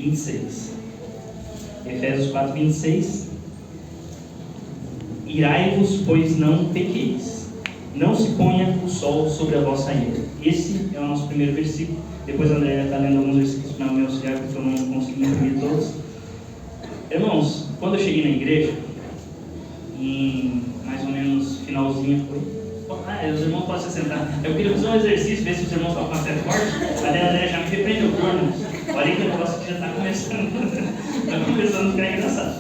26. Efésios 4, 26. Irai-vos, pois não pequeis. Não se ponha o sol sobre a vossa ira. Esse é o nosso primeiro versículo. Depois a André está lendo alguns versículos para me auxiliar, porque eu não consegui imprimir todos. Irmãos, quando eu cheguei na igreja, em mais ou menos finalzinho, os irmãos podem se sentar. Eu queria fazer um exercício, ver se os irmãos estão com a fé forte. A André já me repreendeu, irmãos. Olha que o negócio aqui já está começando. Está começando a ficar engraçado.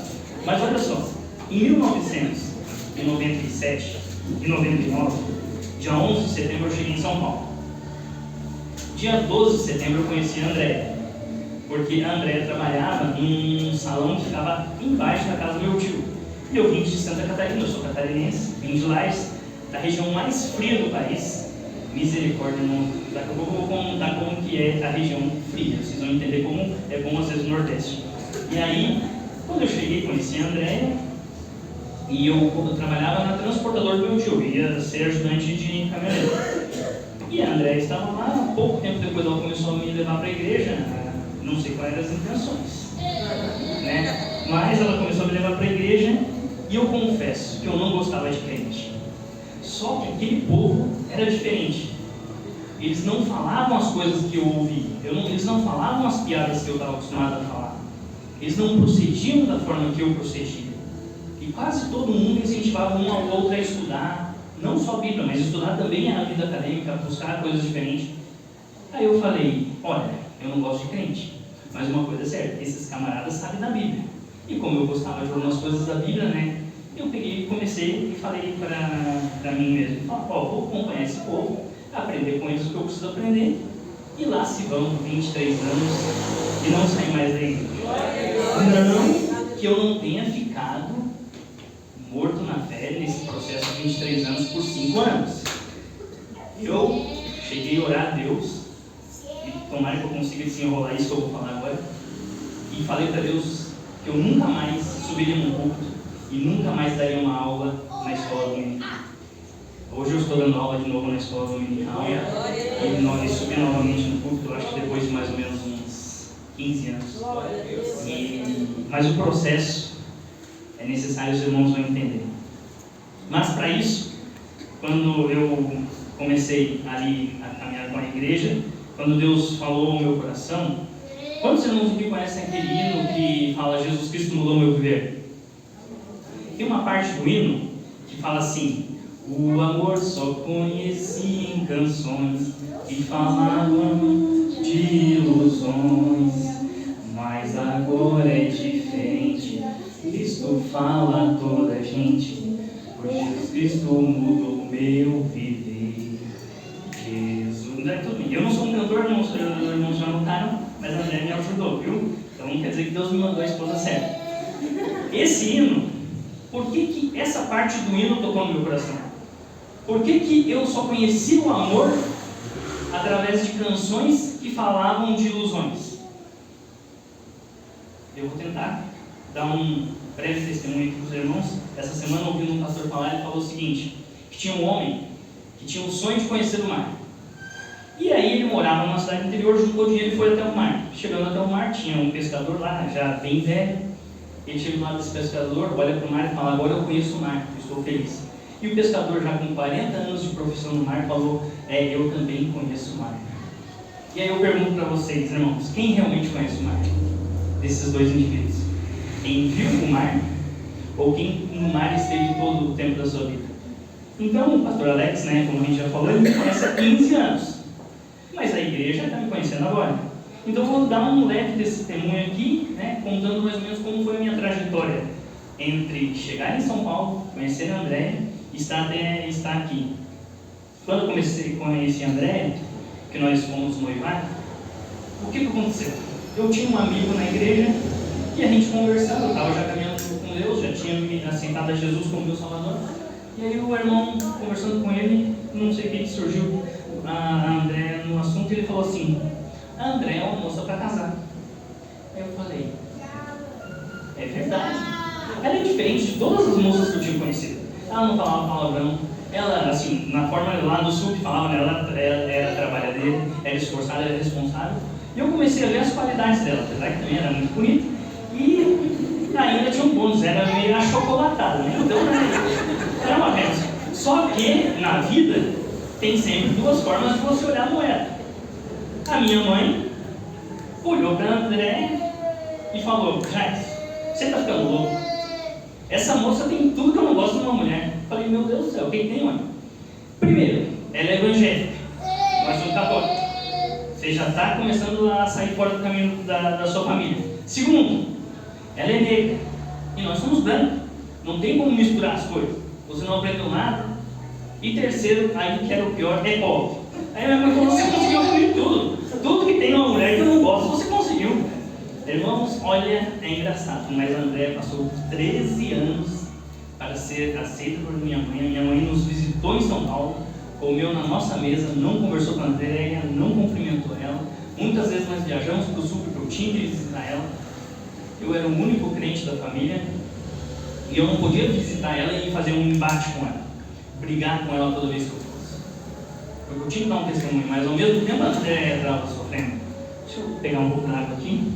Mas olha só, em 1997 e 99, dia 11 de setembro eu cheguei em São Paulo. Dia 12 de setembro eu conheci a Andréia, porque a Andréia trabalhava em um salão que ficava embaixo da casa do meu tio. E eu vim de Santa Catarina, eu sou catarinense, vim de Lages, da região mais fria do país. Misericórdia, irmão. Daqui a pouco eu vou contar como que é a região fria, vocês vão entender como é bom às vezes no Nordeste. E aí, quando eu cheguei, conheci a Andréia, e eu trabalhava na transportadora do meu tio, ia ser ajudante de caminhoneiro. E a Andréia estava lá, pouco tempo depois ela começou a me levar para a igreja, não sei quais eram as intenções, né? Mas ela começou a me levar para a igreja, e eu confesso que eu não gostava de crente. Só que aquele povo era diferente. Eles não falavam as coisas que eu ouvi, eles não falavam as piadas que eu estava acostumado a falar. Eles não procediam da forma que eu procedia. E quase todo mundo incentivava um ao outro a estudar, não só a Bíblia, mas estudar também a vida acadêmica, buscar coisas diferentes. Aí eu falei, olha, eu não gosto de crente, mas uma coisa é certa, esses camaradas sabem da Bíblia. E como eu gostava de algumas coisas da Bíblia, né, eu peguei e comecei e falei para mim mesmo, vou acompanhar esse povo, aprender com eles o que eu preciso aprender, e lá se vão 23 anos e não sair mais da igreja. Não que eu não tenha ficado morto na fé nesse processo de 23 anos por 5 anos. Eu cheguei a orar a Deus, e tomara que eu consiga desenrolar isso que eu vou falar agora, e falei para Deus que eu nunca mais subiria num púlpito e nunca mais daria uma aula na escola dominical. Hoje eu estou dando aula de novo na escola dominical e nós subi novamente no púlpito, eu acho que depois de mais ou menos uns 15 anos. Mas o processo é necessário, os irmãos vão entender. Mas para isso, quando eu comecei ali a caminhar com a igreja, quando Deus falou ao meu coração, quantos irmãos aqui conhecem aquele hino que fala Jesus Cristo mudou meu viver? Tem uma parte do hino que fala assim: o amor só conheci em canções que falavam de ilusões, mas agora é diferente. Cristo fala a toda a gente, pois Jesus Cristo mudou meu viver. Jesus, não é tudo bem. Eu não sou um cantor, os irmãos já notaram, mas a André me ajudou, viu? Então quer dizer que Deus me mandou a esposa certa. Esse hino, por que essa parte do hino tocou no meu coração? Por que eu só conheci o amor através de canções que falavam de ilusões? Eu vou tentar dar um breve testemunho aqui para os irmãos. Essa semana, ouvindo um pastor falar, ele falou o seguinte: que tinha um homem que tinha um sonho de conhecer o mar. E aí ele morava numa cidade interior, juntou dinheiro e foi até o mar. Chegando até o mar, tinha um pescador lá, já bem velho. Ele chega do lado desse pescador, olha para o mar e fala: agora eu conheço o mar, estou feliz. E o pescador, já com 40 anos de profissão no mar, falou: eu também conheço o mar. E aí eu pergunto para vocês, irmãos, quem realmente conhece o mar? Desses dois indivíduos. Quem viu o mar ou quem no mar esteve todo o tempo da sua vida? Então o pastor Alex, né, como a gente já falou, ele me conhece há 15 anos. Mas a igreja está me conhecendo agora. Então eu vou dar um leve testemunho aqui, né, contando mais ou menos como foi a minha trajetória entre chegar em São Paulo, conhecer a Andréia e estar aqui. Quando eu conheci a Andréia, que nós fomos noivar, o que aconteceu? Eu tinha um amigo na igreja e a gente conversando, eu estava já caminhando com Deus, já tinha me aceitado a Jesus como meu Salvador. E aí o irmão, conversando com ele, não sei o que surgiu a Andréia no assunto, e ele falou assim: a Andréia é uma moça para casar. Aí eu falei: é verdade. Ela é diferente de todas as moças que eu tinha conhecido. Ela não falava palavrão. Ela, assim, na forma lá do sul que falava, né, ela era trabalhadeira, era esforçada, era responsável. E eu comecei a ver as qualidades dela, apesar que também era muito bonita. E ainda tinha um bônus, era meio achocolatada, né? Então era uma benção. Só que na vida tem sempre duas formas de você olhar a moeda. A minha mãe olhou para André e falou: Jais, você está ficando louco? Essa moça tem tudo que eu não gosto de uma mulher. Eu falei: meu Deus do céu, o que tem, mãe? Primeiro, ela é evangélica, nós somos católicos. Você já está começando a sair fora do caminho da sua família. Segundo, ela é negra e nós somos brancos. Não tem como misturar as coisas. Você não aprendeu nada. E terceiro, aí que era o pior, é pobre. Aí minha mãe falou: você conseguiu comigo tudo. Tudo que tem uma mulher que eu não gosto, você conseguiu. Irmãos, olha, é engraçado, mas André passou 13 anos para ser aceita por minha mãe. A minha mãe nos visitou em São Paulo, comeu na nossa mesa, não conversou com a Andréia, não cumprimentou ela. Muitas vezes nós viajamos para o sul porque eu tinha que visitar ela. Eu era o único crente da família e eu não podia visitar ela e fazer um embate com ela, brigar com ela toda vez que eu fosse, porque eu tinha que dar um testemunho, mas ao mesmo tempo a Andréia estava sofrendo. Deixa eu pegar um pouco de água aqui.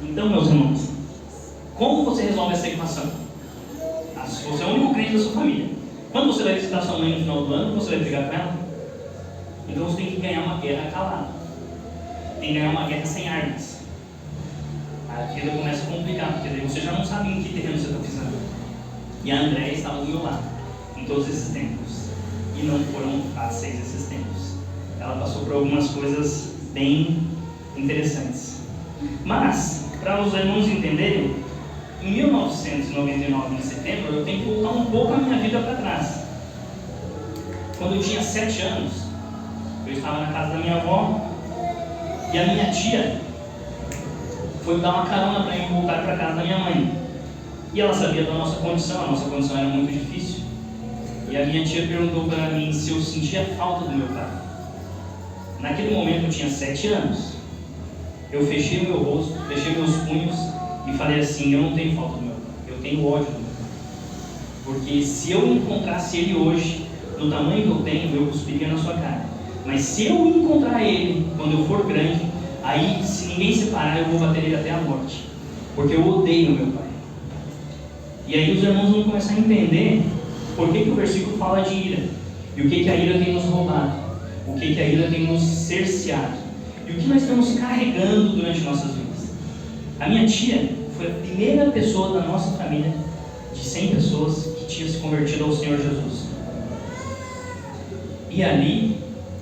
Então, meus irmãos, como você resolve essa equação? Você é o único crente da sua família. Quando você vai visitar sua mãe no final do ano, você vai brigar com ela? Então você tem que ganhar uma guerra calada. Tem que ganhar uma guerra sem armas. A vida começa a complicar, porque daí você já não sabe em que terreno você está pisando. E a Andréia estava do meu lado em todos esses tempos. E não foram fáceis esses tempos. Ela passou por algumas coisas bem interessantes. Mas, para os irmãos entenderem, em 1999, em setembro, eu tenho que voltar um pouco a minha vida para trás. Quando eu tinha 7 anos, eu estava na casa da minha avó e a minha tia foi dar uma carona para mim voltar para a casa da minha mãe. E ela sabia da nossa condição, a nossa condição era muito difícil. E a minha tia perguntou para mim se eu sentia falta do meu pai. Naquele momento eu tinha 7 anos. Eu fechei meu rosto, fechei meus punhos e falei assim: eu não tenho falta do meu pai, eu tenho ódio do meu pai. Porque se eu encontrasse ele hoje, no tamanho que eu tenho, eu cuspiria na sua cara. Mas se eu encontrar ele quando eu for grande, aí se ninguém separar, eu vou bater ele até a morte. Porque eu odeio meu pai. E aí os irmãos vão começar a entender por que o versículo fala de ira. E o que a ira tem nos roubado. O que a ira tem nos cerceado. E o que nós estamos carregando durante nossas vidas. A minha tia foi a primeira pessoa da nossa família, de 100 pessoas, que tinha se convertido ao Senhor Jesus. E ali,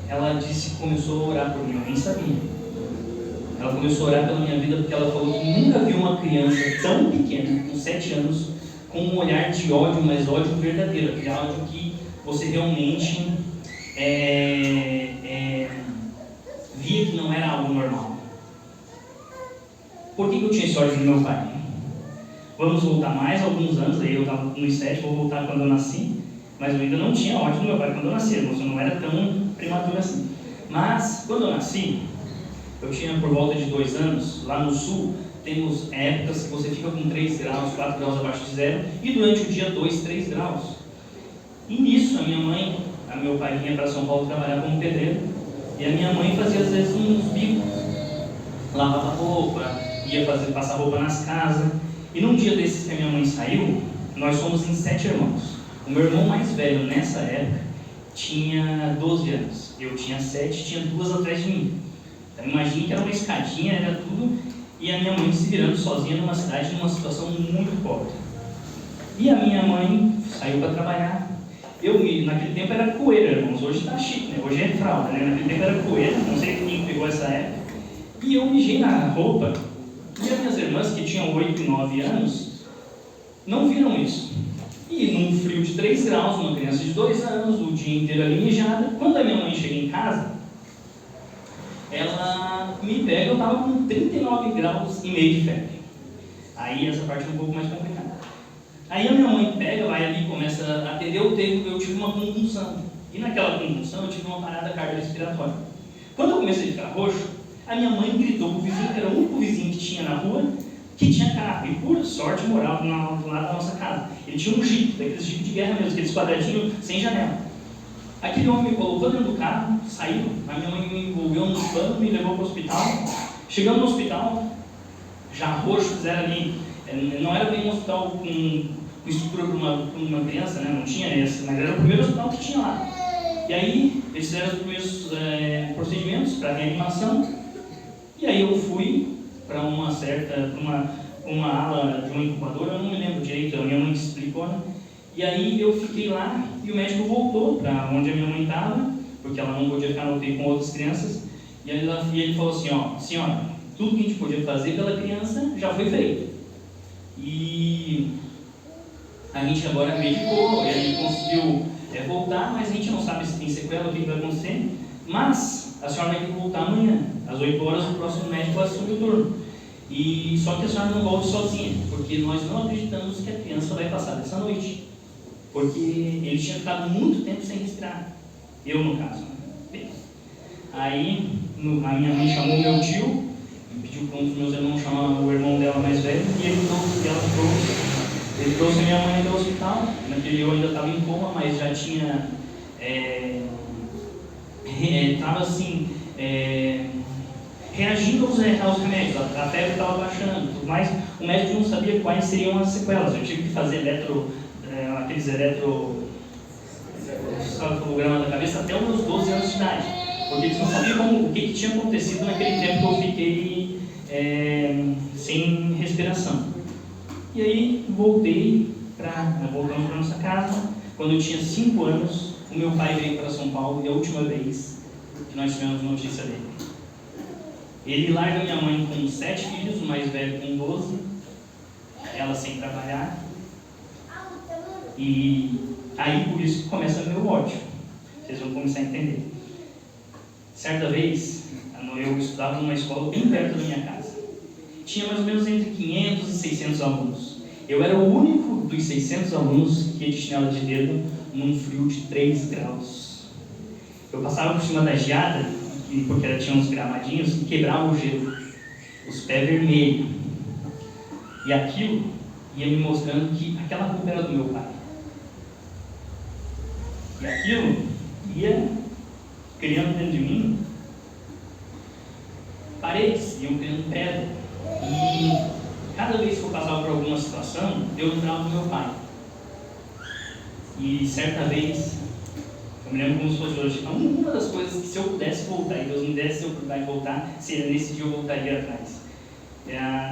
ela disse que começou a orar por mim, eu nem sabia. Ela começou a orar pela minha vida porque ela falou que nunca viu uma criança tão pequena, com 7 anos, com um olhar de ódio, mas ódio verdadeiro, aquele ódio que você realmente via que não era algo normal. Por que eu tinha esse ódio do meu pai? Vamos voltar mais alguns anos, aí eu estava nos 7, vou voltar quando eu nasci, mas eu ainda não tinha ódio do meu pai quando eu nasci, eu não era tão prematuro assim. Mas, quando eu nasci, eu tinha por volta de 2 anos, lá no sul, temos épocas que você fica com 3 graus, 4 graus abaixo de zero, e durante o dia 2, 3 graus. E nisso, meu pai vinha para São Paulo trabalhar como pedreiro, e a minha mãe fazia às vezes uns bicos, lavava roupa, ia passar roupa nas casas. E num dia desses que a minha mãe saiu, nós somos em 7 irmãos. O meu irmão mais velho nessa época tinha 12 anos, eu tinha 7, tinha 2 atrás de mim. Então imagine que era uma escadinha, era tudo, e a minha mãe se virando sozinha numa cidade, numa situação muito pobre. E a minha mãe saiu para trabalhar. Naquele tempo era coeira, irmãos, hoje está chique, né? Hoje é fralda, né? Naquele tempo era coeira, não sei quem pegou essa época. E eu mijei na roupa, e as minhas irmãs, que tinham 8 e 9 anos, não viram isso. E num frio de 3 graus, uma criança de 2 anos, o dia inteiro ali mijada, quando a minha mãe chega em casa, ela me pega, eu estava com 39 graus e meio de febre. Aí essa parte é um pouco mais complicada. Aí a minha mãe pega, vai ali, começa a atender o tempo, eu tive uma convulsão. E naquela convulsão eu tive uma parada cardiorrespiratória. Quando eu comecei a ficar roxo, a minha mãe gritou para o vizinho, que era o único vizinho que tinha na rua, que tinha carro. E por sorte morava do lado da nossa casa. Ele tinha um Jeep, daqueles Jeep de guerra mesmo, aqueles quadradinhos sem janela. Aquele homem me colocou dentro do carro, saiu, a minha mãe me envolveu no pano, me levou para o hospital. Chegando no hospital, já roxo, fizeram ali, não era bem um hospital com estrutura para uma criança, né? Não tinha esse, mas era o primeiro hospital que tinha lá. E aí, eles fizeram os primeiros procedimentos para reanimação, e aí eu fui para uma ala de uma incubadora, eu não me lembro direito, a minha mãe explicou, né? E aí eu fiquei lá, e o médico voltou para onde a minha mãe estava, porque ela não podia ficar no UTI com outras crianças, e ele falou assim, ó, senhora, tudo que a gente podia fazer pela criança já foi feito. E a gente agora medicou, ele conseguiu voltar, mas a gente não sabe se tem sequela, o que vai acontecer. Mas a senhora vai ter que voltar amanhã, às 8 horas, o próximo médico vai assumir o turno. E só que a senhora não volte sozinha, porque nós não acreditamos que a criança vai passar dessa noite. Porque ele tinha ficado muito tempo sem respirar. Eu, no caso. Né? Aí, a minha mãe chamou meu tio, pediu para um dos meus irmãos chamar o irmão dela mais velho, e ele trouxe a minha mãe do hospital. Naquele eu ainda estava em coma, mas já tinha. Estava assim. Reagindo aos remédios, a febre estava baixando, tudo mais. O médico não sabia quais seriam as sequelas. Eu tive que fazer aqueles eletrocardiograma da cabeça até os meus 12 anos de idade, porque eles não sabiam o que tinha acontecido naquele tempo que eu fiquei sem respiração. E aí voltamos para nossa casa. Quando eu tinha 5 anos, o meu pai veio para São Paulo e a última vez que nós tivemos notícia dele. Ele larga minha mãe com 7 filhos, o mais velho com 12, ela sem trabalhar. E aí por isso que começa o meu ódio. Vocês vão começar a entender. Certa vez, eu estudava numa escola bem perto da minha casa. Tinha mais ou menos entre 500 e 600 alunos. Eu era o único dos 600 alunos que ia de chinela de dedo num frio de 3 graus. Eu passava por cima da geada, porque ela tinha uns gramadinhos, e quebrava o gelo. Os pés vermelhos. E aquilo ia me mostrando que aquela culpa era do meu pai. E aquilo ia criando dentro de mim paredes, iam criando pedra. E cada vez que eu passava por alguma situação, eu lembrava do meu pai. E certa vez, eu me lembro como se fosse hoje, uma das coisas que se eu pudesse voltar, e Deus me desse a oportunidade de voltar, seria nesse dia eu voltaria atrás.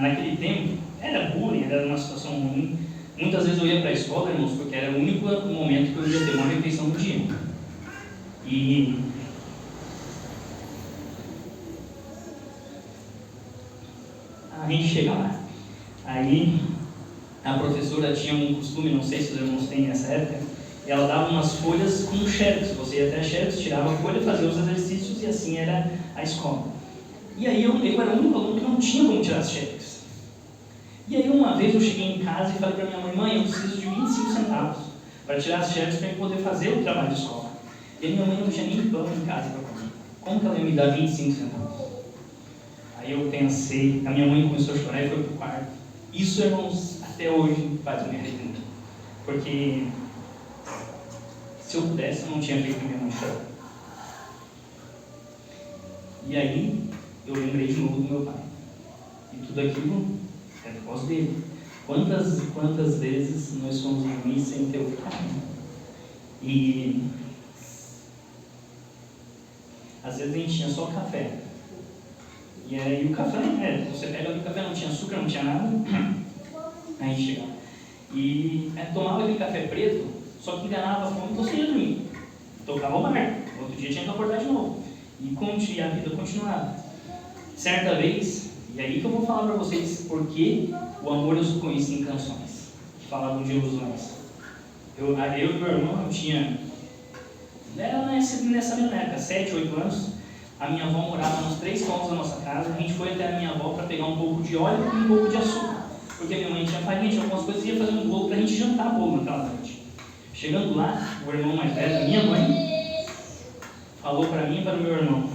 Naquele tempo, era bullying, era uma situação ruim. Muitas vezes eu ia para a escola, irmãos, porque era o único momento que eu ia ter uma refeição no dia. E a gente chega lá. Aí a professora tinha um costume, não sei se os irmãos têm nessa época, ela dava umas folhas com xerox. Você ia até a xerox, tirava a folha, fazia os exercícios e assim era a escola. E aí eu era o único aluno que não tinha como tirar as xerox. E aí uma vez eu cheguei em casa e falei para minha mãe, mãe, eu preciso de 25 centavos para tirar as xerox para eu poder fazer o trabalho de escola. E a minha mãe não tinha nem pão em casa para comer. Como que ela ia me dar 25 centavos? Aí eu pensei, a minha mãe começou a chorar e foi para o quarto. Isso, irmãos, até hoje faz me arrepender. Porque se eu pudesse, eu não tinha feito minha mãe chorar. E aí eu lembrei de novo do meu pai. E tudo aquilo é por causa dele. Quantas vezes nós fomos dormir sem ter o pai? E às vezes a gente tinha só café. E aí o café, você pega ali o café, não tinha açúcar, não tinha nada. Aí a gente chegava. E tomava aquele café preto, só que enganava a fome e você ia dormir. Tocava o barco. Outro dia tinha que acordar de novo. E a vida continuava. Certa vez, e aí que eu vou falar para vocês porque o amor eu conheci em canções que falavam de ilusões. Eu e meu irmão, eu tinha, era nessa mesma época, 7, 8 anos. A minha avó morava nos 3 cômodos da nossa casa. A gente foi até a minha avó para pegar um pouco de óleo e um pouco de açúcar, porque a minha mãe tinha farinha, tinha algumas coisas, e ia fazer um bolo para a gente jantar bolo naquela noite. Chegando lá, o irmão mais velho da minha mãe falou para mim e para o meu irmão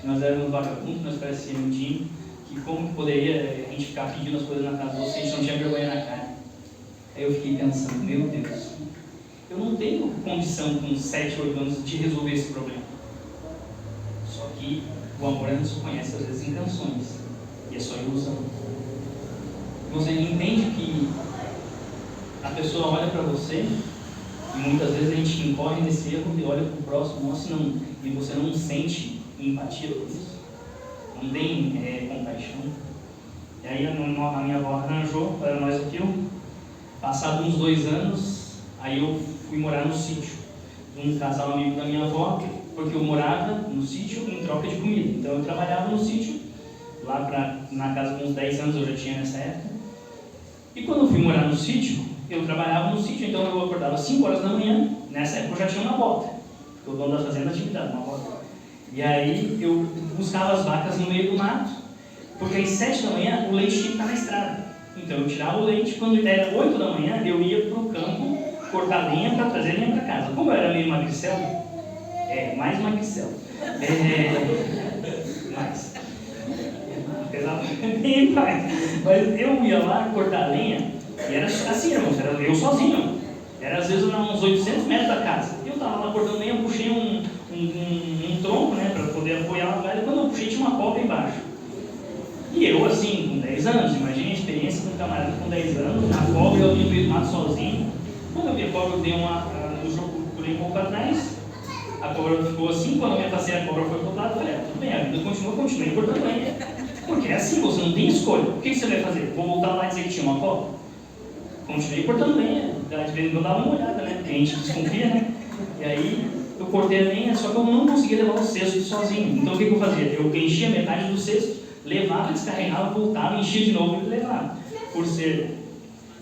que nós éramos vagabundos, nós parecíamos mendigo, que como que poderia a gente ficar pedindo as coisas na casa de vocês, a gente não tinha vergonha na cara. Aí eu fiquei pensando, meu Deus, Eu não tenho condição com 7, 8 anos de resolver esse problema. Só que o amor a gente só conhece às vezes em canções, e é só ilusão. Você entende que a pessoa olha para você, e muitas vezes a gente incorre nesse erro e olha para o próximo, nossa, não, e você não sente empatia por isso, não tem compaixão. E aí a minha avó arranjou para nós aquilo. Passado uns 2 anos, aí eu fui morar no sítio de um casal amigo da minha avó, porque eu morava no sítio em troca de comida. Então eu trabalhava no sítio, na casa com uns 10 anos eu já tinha nessa época. E quando eu fui morar no sítio, eu trabalhava no sítio, então eu acordava às 5 horas da manhã. Nessa época eu já tinha uma bota, porque o dono da fazenda tinha me dado uma bota. E aí eu buscava as vacas no meio do mato, porque às 7 da manhã o leite tinha que estar na estrada. Então eu tirava o leite, quando era 8 da manhã eu ia para o campo cortar lenha para trazer lenha para casa. Como eu era meio magricelo, mais magricelo, mais, pesado, bem mais, mas eu ia lá cortar lenha, e era assim, irmãos, era eu sozinho, era às vezes uns 800 metros da casa. Eu estava lá cortando lenha, eu puxei um tronco, né, para poder apoiar a galha. Quando eu puxei, tinha uma cobra embaixo. E eu, assim, com 10 anos, imagine a experiência com um camarada com 10 anos, a cobra, eu ia no meio do mato sozinho. Quando eu vi a cobra, eu dei pulei um pouco atrás, a cobra ficou assim. Quando eu me afastei, a cobra foi para o lado. Eu falei, tudo bem, a vida continua cortando lenha. Porque é assim, você não tem escolha. O que você vai fazer? Vou voltar lá e dizer que tinha uma cobra? Continuei cortando lenha, de vez em quando eu dava uma olhada, né? Porque a gente desconfia, né? E aí eu cortei a lenha, só que eu não conseguia levar o cesto sozinho. Então o que eu fazia? Eu enchia metade do cesto, levava, descarregava, voltava, enchia de novo e levava. Por ser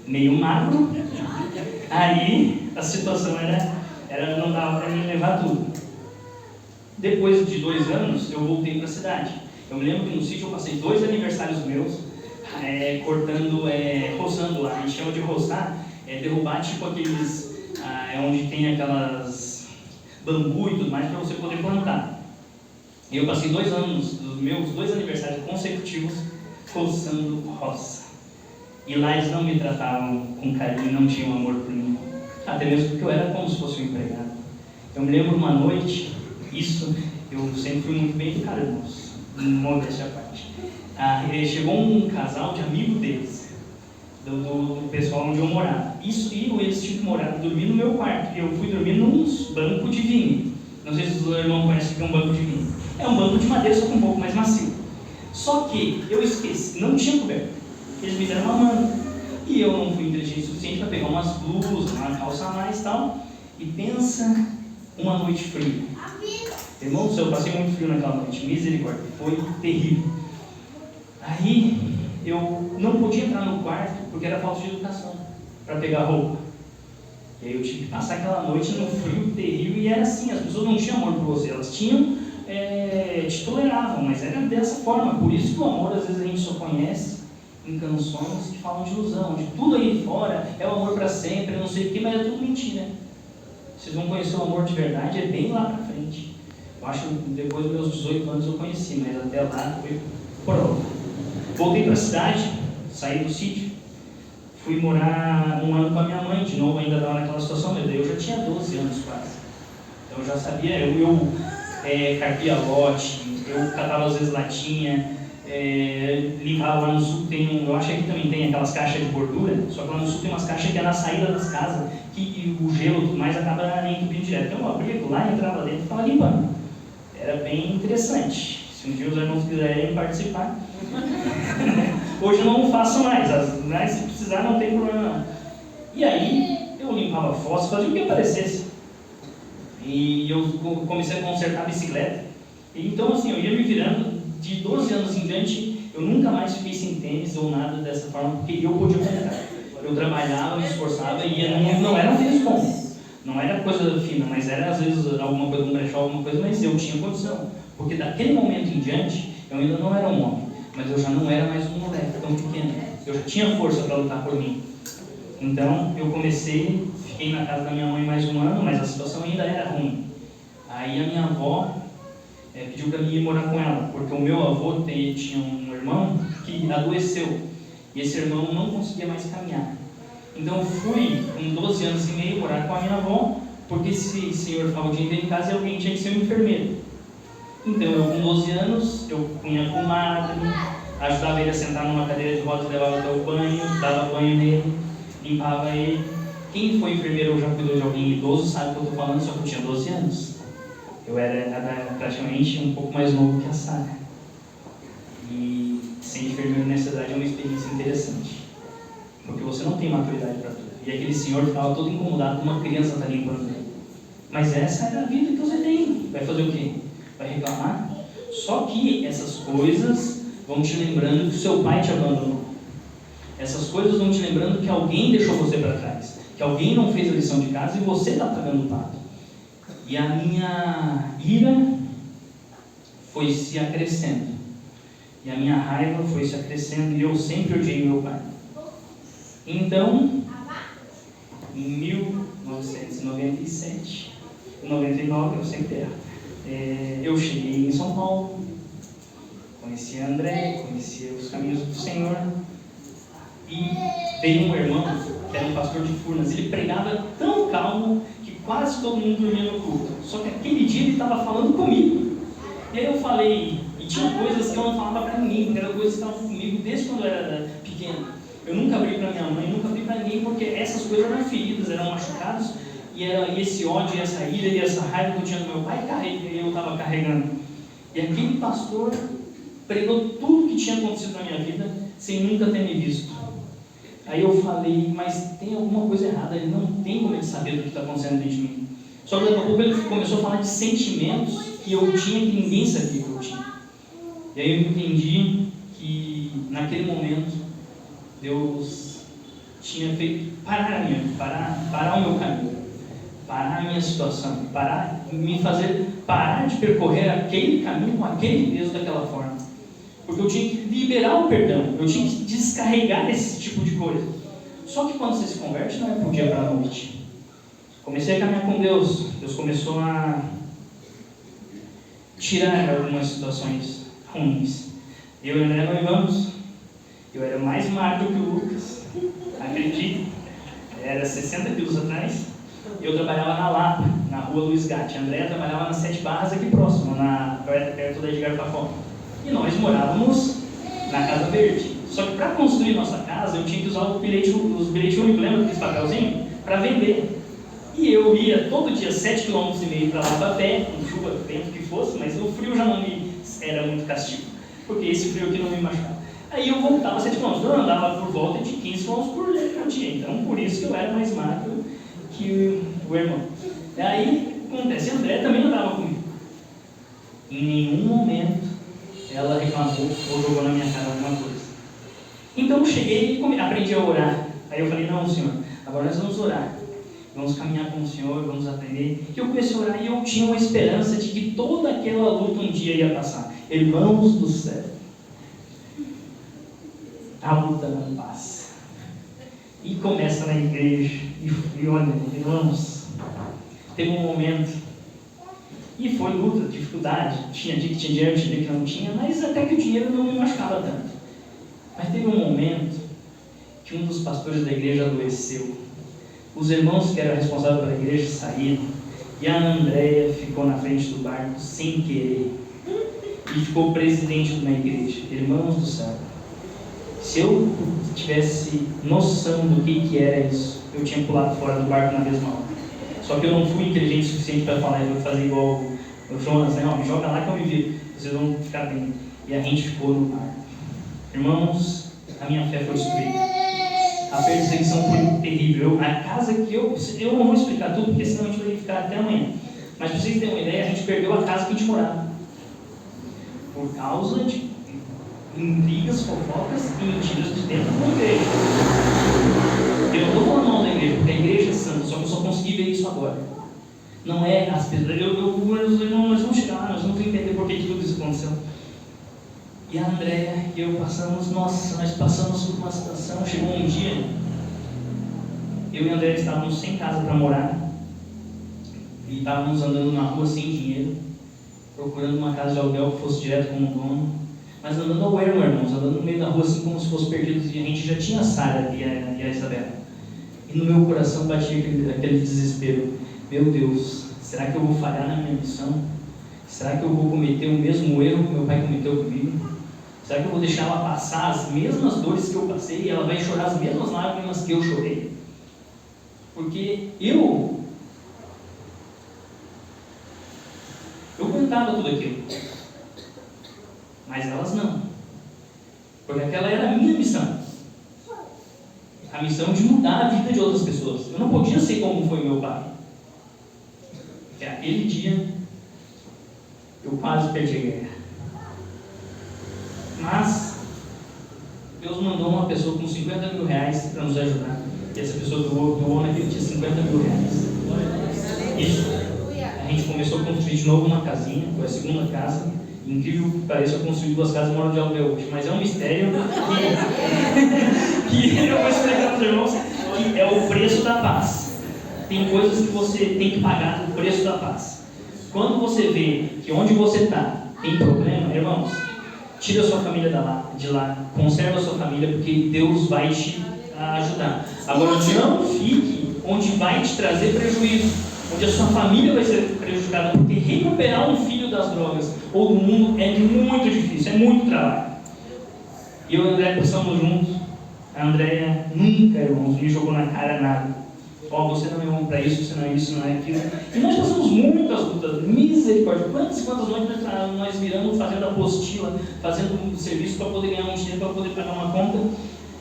meio magro, aí a situação era não dava para mim levar tudo. Depois de 2 anos, eu voltei para a cidade. Eu me lembro que no sítio eu passei 2 aniversários meus cortando, roçando lá. A gente chama de roçar, derrubar tipo aqueles, onde tem aquelas bambu e tudo mais para você poder plantar. E eu passei 2 anos, dos meus 2 aniversários consecutivos, roçando roça. E lá eles não me tratavam com carinho, não tinham amor por mim. Até mesmo porque eu era como se fosse um empregado. Eu me lembro uma noite, isso eu sempre fui muito bem educado, irmãos, modéstia à parte. Chegou um casal de amigo deles, do pessoal onde eu morava. Isso, e eles tinham que morar, dormir no meu quarto. Eu fui dormir num banco de vinho. Não sei se os irmãos conhecem o que é um banco de vinho. É um banco de madeira, só que um pouco mais macio. Só que eu esqueci, não tinha coberto. Eles me deram uma manta. E eu não fui inteligente o suficiente para pegar umas blusas, uma calça a mais e tal. E pensa, uma noite fria. Irmão do céu, eu passei muito frio naquela noite, misericórdia, foi terrível. Aí eu não podia entrar no quarto porque era falta de educação para pegar roupa. E aí eu tive que passar aquela noite no frio terrível. E era assim, as pessoas não tinham amor por você, elas tinham, te toleravam, mas era dessa forma. Por isso que o amor às vezes a gente só conhece em canções que falam de ilusão, de tudo aí fora é o amor para sempre, não sei o que, mas é tudo mentira. Vocês vão conhecer o amor de verdade, é bem lá para frente. Eu acho que depois dos meus 18 anos eu conheci, mas até lá foi prova. Voltei para a cidade, saí do sítio, fui morar 1 ano com a minha mãe, de novo ainda estava naquela situação, mas daí eu já tinha 12 anos quase. Então eu já sabia, eu carpia lote, eu catava às vezes latinha, limpava lá no sul, eu acho que aqui também tem aquelas caixas de gordura, só que lá no sul tem umas caixas que é na saída das casas, que o gelo e tudo mais acaba entupindo direto. Então eu abria lá, entrava dentro e ficava limpando. Era bem interessante. Se um dia os irmãos quiserem participar. Hoje eu não faço mais, mas se precisar não tem problema não. E aí eu limpava fósforo, fazia o que aparecesse. E eu comecei a consertar a bicicleta. E então assim, eu ia me virando. De 12 anos em diante, eu nunca mais fiquei sem tênis ou nada dessa forma, porque eu podia comprar. Eu trabalhava, me esforçava e não era um tênis bom. Não era coisa fina, mas era às vezes alguma coisa, um brechó, alguma coisa, mas eu tinha condição. Porque daquele momento em diante, eu ainda não era um homem, mas eu já não era mais um moleque tão pequeno. Eu já tinha força para lutar por mim. Então, eu fiquei na casa da minha mãe mais 1 ano, mas a situação ainda era ruim. Aí a minha avó pediu para mim ir morar com ela, porque o meu avô tinha um irmão que adoeceu, e esse irmão não conseguia mais caminhar. Então eu fui com 12 anos e meio morar com a minha avó, porque esse senhor ficava o dia inteiro em casa e alguém tinha que ser um enfermeiro. Então eu com 12 anos, eu punha com o madre, ajudava ele a sentar numa cadeira de rodas, levava até o banho, dava banho nele, limpava ele. Quem foi enfermeiro ou já cuidou de alguém idoso sabe o que eu estou falando, só que eu tinha 12 anos. Eu era praticamente um pouco mais novo que a Sara. E ser enfermeiro nessa idade é uma experiência interessante, porque você não tem maturidade para tudo. E aquele senhor ficava todo incomodado com uma criança estar limpando ele. Mas essa é a vida que você tem. Vai fazer o quê? Vai reclamar? Só que essas coisas vão te lembrando que o seu pai te abandonou. Essas coisas vão te lembrando que alguém deixou você para trás, que alguém não fez a lição de casa e você está pagando o pato. E a minha ira foi se acrescendo, e a minha raiva foi se acrescendo, e eu sempre odiei meu pai. Então, em 1997, 99, eu sempre erro, eu cheguei em São Paulo, conheci a André, conheci os caminhos do Senhor, e veio um irmão, que era um pastor de Furnas. Ele pregava tão calmo que quase todo mundo dormia no culto. Só que aquele dia ele estava falando comigo. E aí eu falei, e tinha coisas que eu não falava para ninguém, porque eram coisas que estavam comigo desde quando eu era pequeno. Eu nunca abri para minha mãe, nunca abri para ninguém, porque essas coisas eram feridas, eram machucados, e esse ódio, e essa ira, e essa raiva que eu tinha do meu pai, eu estava carregando. E aquele pastor pregou tudo que tinha acontecido na minha vida, sem nunca ter me visto. Aí eu falei, mas tem alguma coisa errada, ele não tem como ele saber do que está acontecendo dentro de mim. Só que daqui a pouco ele começou a falar de sentimentos que eu tinha que ninguém sabia que eu tinha. E aí eu entendi que naquele momento Deus tinha feito parar o meu caminho, parar a minha situação, me fazer parar de percorrer aquele caminho com aquele peso daquela forma. Porque eu tinha que liberar o perdão, eu tinha que descarregar esse tipo de coisa. Só que quando você se converte, não é para o dia para a noite. Comecei a caminhar com Deus, Deus começou a tirar algumas situações ruins. Eu e o André noivamos, eu era mais magro que o Lucas, acredito, era 60 quilos atrás. Eu trabalhava na Lapa, na rua Luiz Gatti. A André trabalhava nas 7 Barras aqui próximo, perto da Edgar Facó. E nós morávamos na Casa Verde. Só que para construir nossa casa, eu tinha que usar os bilhetes únicos, lembra daqueles papelzinhos? Para vender. E eu ia todo dia 7,5 km para lá a pé, com chuva, vento que fosse, mas o frio já não me era muito castigo, porque esse frio aqui não me machucava. Aí eu voltava 7 km, eu andava por volta de 15 km por dia. Então por isso que eu era mais magro que o irmão. Aí acontece, a André também andava comigo. Em nenhum momento ela reclamou ou jogou na minha cara alguma coisa. Então eu cheguei e aprendi a orar. Aí eu falei, não, Senhor, agora nós vamos orar. Vamos caminhar com o Senhor, vamos aprender. E eu comecei a orar e eu tinha uma esperança de que toda aquela luta um dia ia passar. Irmãos do céu, a luta não passa. E começa na igreja. E olha, irmãos, teve um momento, e foi luta, dificuldade. Tinha dia que tinha dinheiro, tinha dia que não tinha, mas até que o dinheiro não me machucava tanto. Mas teve um momento que um dos pastores da igreja adoeceu. Os irmãos que eram responsáveis pela igreja saíram, e a Andréia ficou na frente do barco sem querer, e ficou presidente de uma igreja. Irmãos do céu, se eu tivesse noção do que era isso, eu tinha pulado fora do barco na mesma hora. Só que eu não fui inteligente o suficiente para falar, eu vou fazer igual o Jonas, né? Me joga lá que eu me viro, vocês vão ficar bem. E a gente ficou no barco. Irmãos, a minha fé foi destruída. A perseguição foi terrível. A casa que eu não vou explicar tudo, porque senão a gente vai ficar até amanhã. Mas para vocês terem uma ideia, a gente perdeu a casa que a gente morava. Por causa de intrigas, fofocas e mentiras de dentro da igreja. Eu não estou falando mal da igreja, porque a igreja é santa, só que eu só consegui ver isso agora. Não é as pessoas. Nós vamos chegar lá, nós vamos entender por que tudo isso aconteceu. E a Andréia e eu passamos por uma situação. Chegou um dia, eu e a Andréia estávamos sem casa para morar, e estávamos andando na rua sem dinheiro, procurando uma casa de aluguel que fosse direto com o dono, mas andando ao ermo, irmãos, andando no meio da rua assim como se fosse perdidos, e a gente já tinha a Sara e a Isabela. E no meu coração batia aquele desespero. Meu Deus, será que eu vou falhar na minha missão? Será que eu vou cometer o mesmo erro que meu pai cometeu comigo? Será que eu vou deixar ela passar as mesmas dores que eu passei e ela vai chorar as mesmas lágrimas que eu chorei? Porque eu aguentava tudo aquilo, mas elas não, porque aquela era a minha missão, a missão de mudar a vida de outras pessoas. Eu não podia ser como foi meu pai, porque aquele dia eu quase perdi a guerra, mas Deus mandou uma pessoa com 50 mil reais para nos ajudar, e essa pessoa doou naquele dia 50 mil reais. Isso. A gente começou a construir de novo uma casinha, foi a segunda casa. Incrível que pareça, eu construí 2 casas e moro de aluguel hoje, mas é um mistério que eu vou explicar para os irmãos, que é o preço da paz. Tem coisas que você tem que pagar o preço da paz. Quando você vê que onde você está tem problema, irmãos, tira a sua família de lá, conserva a sua família, porque Deus vai te ajudar. Agora, não fique onde vai te trazer prejuízo, onde a sua família vai ser prejudicada, porque recuperar um filho das drogas ou do mundo é muito difícil, é muito trabalho. E eu e o André passamos juntos. A Andréia nunca, irmãos, me jogou na cara nada. Ó, você não é bom para isso, você não é isso, não é aquilo. E nós passamos muitas lutas, misericórdia. Quantas noites nós viramos fazendo apostila, fazendo serviço para poder ganhar um dinheiro, para poder pagar uma conta.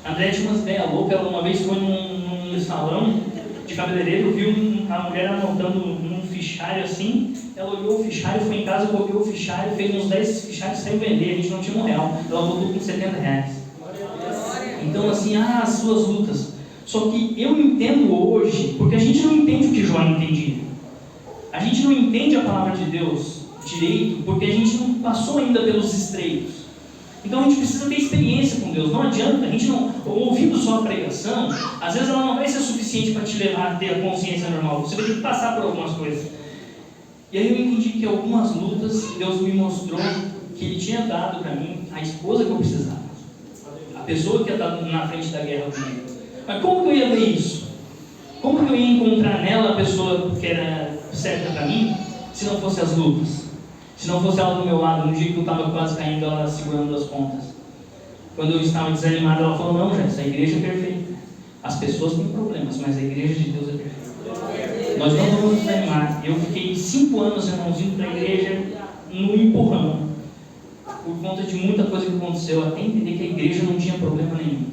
A Andréia tinha umas ideias loucas. Ela uma vez foi num salão de cabeleireiro, viu a mulher anotando num fichário assim. Ela olhou o fichário, foi em casa, copiou o fichário, fez uns 10 fichários sem vender. A gente não tinha R$1. Ela botou com R$70. Então, assim, as suas lutas. Só que eu entendo hoje, porque a gente não entende o que Jó entendia. A gente não entende a palavra de Deus direito, porque a gente não passou ainda pelos estreitos. Então a gente precisa ter experiência com Deus. Não adianta, a gente não, ouvindo só a pregação, às vezes ela não vai ser suficiente para te levar a ter a consciência normal. Você vai ter que passar por algumas coisas. E aí eu entendi que algumas lutas, Deus me mostrou que Ele tinha dado para mim a esposa que eu precisava, a pessoa que ia estar na frente da guerra comigo. Mas como que eu ia ver isso? Como que eu ia encontrar nela a pessoa que era certa para mim, se não fosse as lutas? Se não fosse ela do meu lado, no dia que eu estava quase caindo, ela segurando as pontas. Quando eu estava desanimado, ela falou: não, gente, essa igreja é perfeita. As pessoas têm problemas, mas a igreja de Deus é perfeita. Nós não vamos desanimar. Eu fiquei 5 anos, irmãozinho, para a igreja no empurrão, por conta de muita coisa que aconteceu, até entender que a igreja não tinha problema nenhum.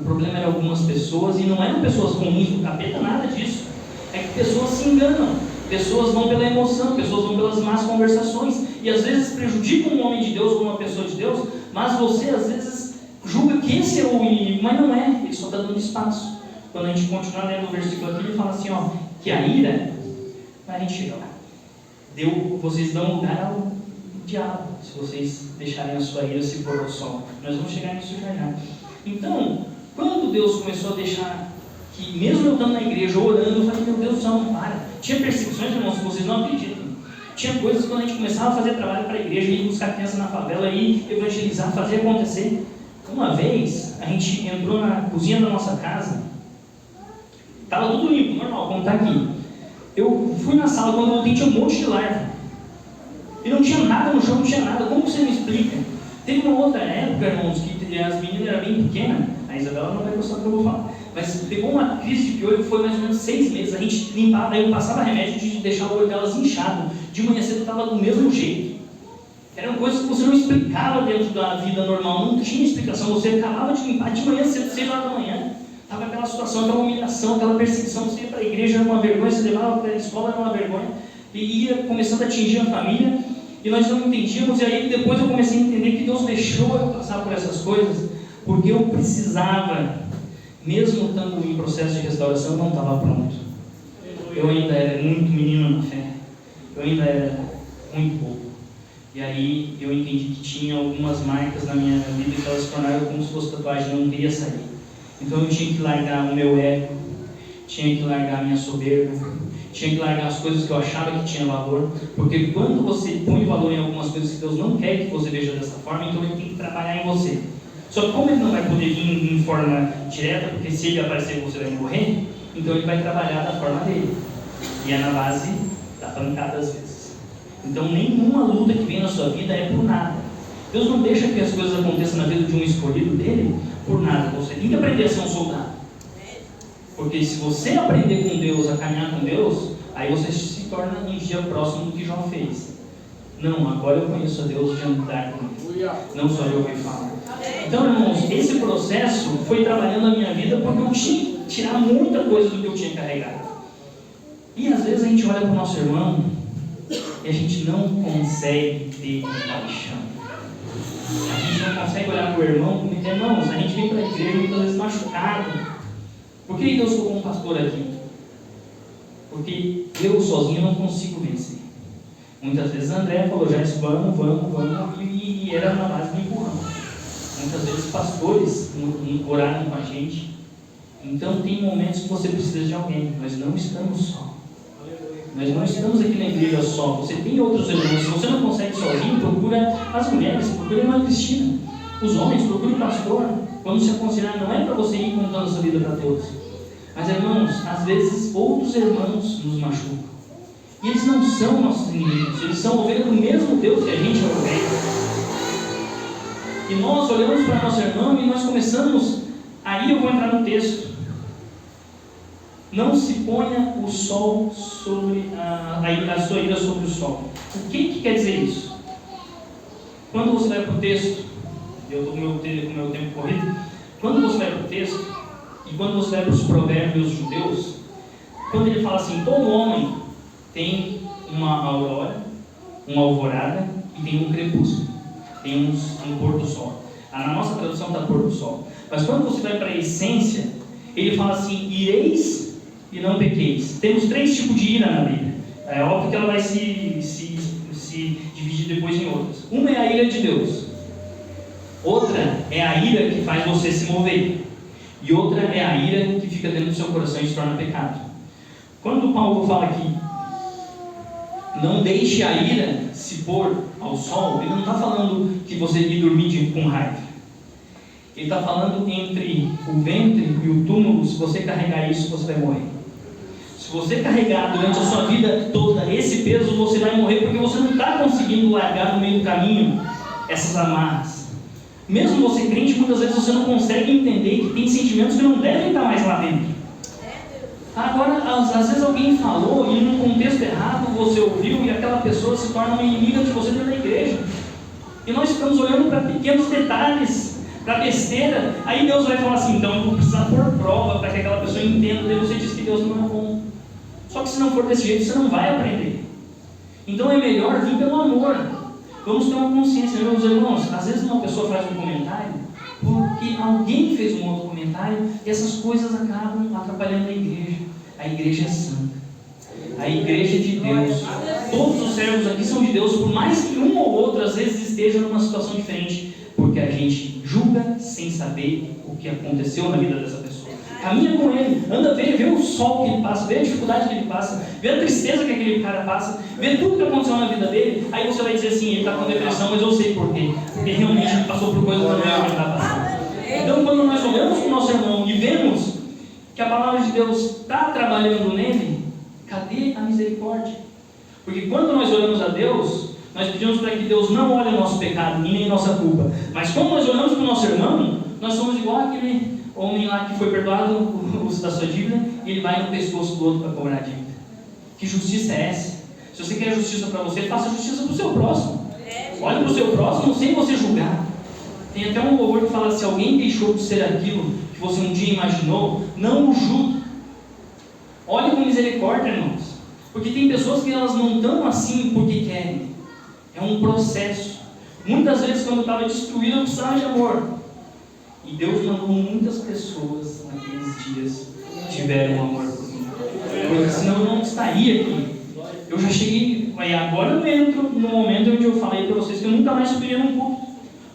O problema era algumas pessoas, e não eram pessoas ruins do capeta, nada disso. É que pessoas se enganam, pessoas vão pela emoção, pessoas vão pelas más conversações, e às vezes prejudicam um homem de Deus ou uma pessoa de Deus, mas você às vezes julga que esse é o inimigo, mas não é, ele só está dando espaço. Quando a gente continuar lendo o versículo aqui, ele fala assim, ó, que a ira, a gente vocês dão lugar ao diabo, se vocês deixarem a sua ira se pôr ao sol. Nós vamos chegar nisso já já. Então, quando Deus começou a deixar que, mesmo eu estando na igreja orando, eu falei: meu Deus do céu, não para. Tinha perseguições, irmãos, que vocês não acreditam. Tinha coisas quando a gente começava a fazer trabalho para a igreja, ir buscar crianças na favela, ir evangelizar, fazer acontecer. Uma vez, a gente entrou na cozinha da nossa casa, estava tudo limpo, normal, como está aqui. Eu fui na sala, quando eu voltei tinha um monte de larva. E não tinha nada no chão, não tinha nada. Como você me explica? Teve uma outra época, irmãos, que as meninas eram bem pequenas. A Isabela não vai gostar do que eu vou falar. Mas pegou uma crise de piolho que foi mais ou menos 6 meses. A gente limpava, aí eu passava remédio de deixar o olho delas inchado. De manhã cedo estava do mesmo jeito. Eram coisas que você não explicava dentro da vida normal. Não tinha explicação. Você acabava de limpar de manhã cedo, 6 horas da manhã. Estava aquela situação, aquela humilhação, aquela perseguição. Você ia para a igreja, era uma vergonha. Você levava para a escola, era uma vergonha. E ia começando a atingir a família. E nós não entendíamos. E aí depois eu comecei a entender que Deus deixou eu passar por essas coisas, porque eu precisava, mesmo estando em processo de restauração, eu não estava pronto. Eu ainda era muito menino na fé. Eu ainda era muito pouco. E aí eu entendi que tinha algumas marcas na minha vida que elas se tornaram como se fosse tatuagem, não queria sair. Então eu tinha que largar o meu ego, tinha que largar a minha soberba, tinha que largar as coisas que eu achava que tinha valor, porque quando você põe valor em algumas coisas que Deus não quer que você veja dessa forma, então Ele tem que trabalhar em você. Só que como Ele não vai poder vir em forma direta, porque se Ele aparecer você vai morrer, Então ele vai trabalhar da forma dele. E é na base da pancada às vezes. Então nenhuma luta que vem na sua vida é por nada. Deus não deixa que as coisas aconteçam na vida de um escolhido dele por nada. Você tem que aprender a ser um soldado. Porque se você aprender com Deus, a caminhar com Deus, aí você se torna um dia próximo do que Jó fez. Não, agora eu conheço a Deus de andar com Ele. Não só eu que falo. Então, irmãos, esse processo foi trabalhando a minha vida porque eu tinha que tirar muita coisa do que eu tinha carregado. E às vezes a gente olha para o nosso irmão e a gente não consegue ter compaixão. A gente não consegue olhar para o irmão como irmãos, a gente vem para a igreja muitas vezes machucado. Por que Deus colocou um pastor aqui? Porque eu sozinho não consigo vencer. Muitas vezes André falou, já isso, vamos, e era na base do empurrão. Muitas vezes pastores oraram com a gente. Então tem momentos que você precisa de alguém. Nós não estamos só. Nós não estamos aqui na igreja só. Você tem outros irmãos. Se você não consegue sozinho, procura as mulheres, procura a irmã Cristina. Os homens, procura o pastor. Quando se aconselhar, não é para você ir contando a sua vida para todos. Mas irmãos, às vezes outros irmãos nos machucam. E eles não são nossos inimigos, eles são ovelhas do mesmo Deus que a gente é ovelha. E nós olhamos para nosso irmão e nós começamos, aí eu vou entrar no texto. Não se ponha o sol sobre a sua ira sobre o sol. O que quer dizer isso? Quando você vai para o texto, eu estou com o meu tempo corrido, quando você vai para o texto, e quando você vai para os provérbios judeus, quando ele fala assim, todo homem tem uma aurora, uma alvorada e tem um crepúsculo, tem um pôr do sol. Na nossa tradução está pôr do sol. Mas quando você vai para a essência, ele fala assim, ireis e não pequeis. Temos 3 tipos de ira na Bíblia. É óbvio que ela vai se dividir depois em outras. Uma é a ira de Deus. Outra é a ira que faz você se mover. E outra é a ira que fica dentro do seu coração e se torna pecado. Quando Paulo fala aqui, não deixe a ira se pôr ao sol, ele não está falando que você ir dormir com raiva. Ele está falando entre o ventre e o túmulo, se você carregar isso, você vai morrer. Se você carregar durante a sua vida toda esse peso, você vai morrer porque você não está conseguindo largar no meio do caminho essas amarras. Mesmo você crente, muitas vezes você não consegue entender que tem sentimentos que não devem estar mais lá dentro. Agora, às vezes alguém falou e num contexto errado você ouviu e aquela pessoa se torna uma inimiga de você dentro da igreja. E nós ficamos olhando para pequenos detalhes, para besteira. Aí Deus vai falar assim, então eu vou precisar pôr prova para que aquela pessoa entenda. E você diz que Deus não é bom. Só que se não for desse jeito, você não vai aprender. Então é melhor vir pelo amor. Vamos ter uma consciência, meus irmãos. Às vezes uma pessoa faz um comentário porque alguém fez um outro comentário e essas coisas acabam atrapalhando a igreja. A igreja é santa. A igreja é de Deus. Todos os servos aqui são de Deus, por mais que um ou outro às vezes esteja numa situação diferente, porque a gente julga sem saber o que aconteceu na vida dessa pessoa. Caminha com ele, anda, vê o sol que ele passa, vê a dificuldade que ele passa, vê a tristeza que aquele cara passa, vê tudo que aconteceu na vida dele. Aí você vai dizer assim, ele está com depressão, mas eu sei por quê. Porque realmente ele passou por coisas que não é ele está passando. Então quando nós olhamos para o nosso irmão e vemos que a palavra de Deus está trabalhando nele, cadê a misericórdia? Porque quando nós olhamos a Deus, nós pedimos para que Deus não olhe o nosso pecado e nem a nossa culpa. Mas quando nós olhamos para o nosso irmão, nós somos igual aquele homem lá que foi perdoado o uso da sua dívida e ele vai no pescoço do outro para cobrar a dívida. Que justiça é essa? Se você quer justiça para você, faça justiça para o seu próximo. Olhe para o seu próximo sem você julgar. Tem até um louvor que fala, se alguém deixou de ser aquilo que você um dia imaginou, não o julgue. Olhe com misericórdia, irmãos. Porque tem pessoas que elas não estão assim porque querem. É um processo. Muitas vezes quando eu estava destruído, eu precisava de amor. E Deus mandou muitas pessoas naqueles dias que tiveram amor por mim. Porque senão eu não estaria aqui. Eu já cheguei, aí agora eu entro no momento onde eu falei para vocês que eu nunca mais subiria num culto.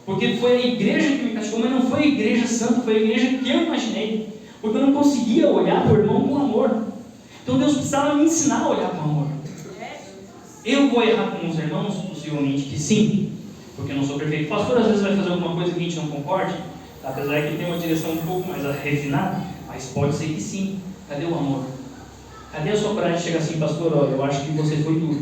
Porque foi a igreja que me castigou, mas não foi a igreja santa, foi a igreja que eu imaginei. Porque eu não conseguia olhar para o irmão com amor. Então Deus precisava me ensinar a olhar com amor. Eu vou errar com os irmãos? Possivelmente que sim. Porque eu não sou perfeito. O pastor às vezes vai fazer alguma coisa que a gente não concorde. Apesar que tem uma direção um pouco mais refinada, mas pode ser que sim. Cadê o amor? Cadê a sua coragem de chegar assim, pastor, olha, eu acho que você foi duro?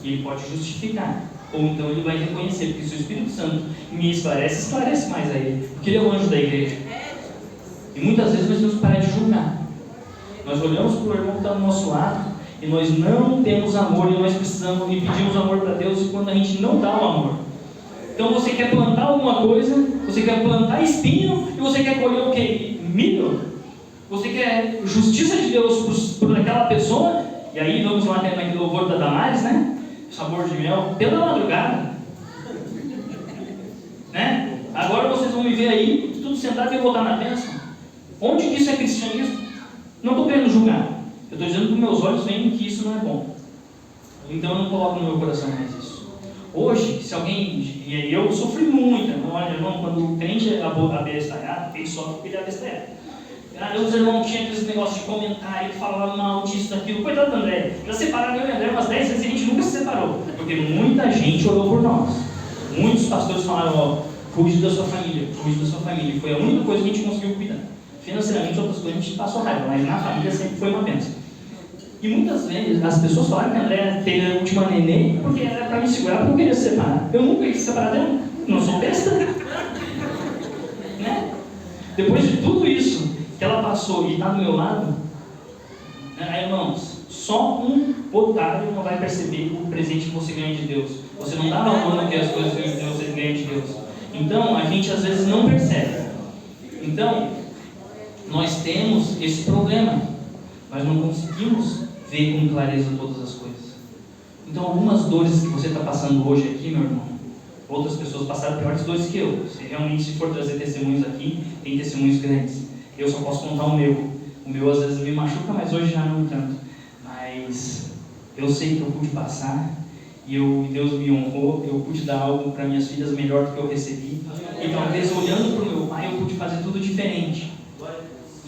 E ele pode justificar. Ou então ele vai reconhecer, porque se o Espírito Santo me esclarece mais a ele. Porque ele é o anjo da igreja. E muitas vezes nós temos que parar de julgar. Nós olhamos para o irmão que está do nosso lado e nós não temos amor e nós precisamos e pedimos amor para Deus e quando a gente não dá o amor. Então você quer plantar alguma coisa, você quer plantar espinho e você quer colher o quê? Milho? Você quer justiça de Deus por aquela pessoa? E aí vamos lá naquele louvor da Damares, né? Sabor de mel, pela madrugada, né? Agora vocês vão me ver aí, tudo sentado e voltar na bênção. Onde que isso é cristianismo? Não estou querendo julgar. Eu estou dizendo que meus olhos veem que isso não é bom. Então eu não coloco no meu coração mais isso. Hoje, se alguém, e eu sofri muito, irmão, quando o crente é abestalhado, ele sofre porque ele é abestalhado. Os irmãos tinham aqueles negócios de comentário que falavam mal disso, daquilo. Coitado do André, já separaram eu e André umas 10 vezes e a gente nunca se separou, porque muita gente orou por nós. Muitos pastores falaram, ó, cuide da sua família, cuide da sua família. Foi a única coisa que a gente conseguiu cuidar. Financeiramente, outras coisas a gente passou raiva, mas na família sempre foi uma bênção. E muitas vezes as pessoas falaram que André teve a última neném porque era para me segurar, porque eu queria se separar. Eu nunca quis se separar dela, não sou besta. Né? Depois de tudo isso que ela passou e está do meu lado, né, irmãos, só um otário não vai perceber o presente que você ganha de Deus. Você não dá valor no que as coisas que você ganha de Deus. Então, a gente às vezes não percebe. Então, nós temos esse problema. Nós não conseguimos ver com clareza todas as coisas. Então, algumas dores que você está passando hoje aqui, meu irmão, outras pessoas passaram piores dores que eu. Se realmente for trazer testemunhos aqui, tem testemunhos grandes. Eu só posso contar o meu. O meu às vezes me machuca, mas hoje já não tanto. Mas eu sei que eu pude passar e Deus me honrou. Eu pude dar algo para minhas filhas melhor do que eu recebi. E talvez olhando para o meu pai eu pude fazer tudo diferente.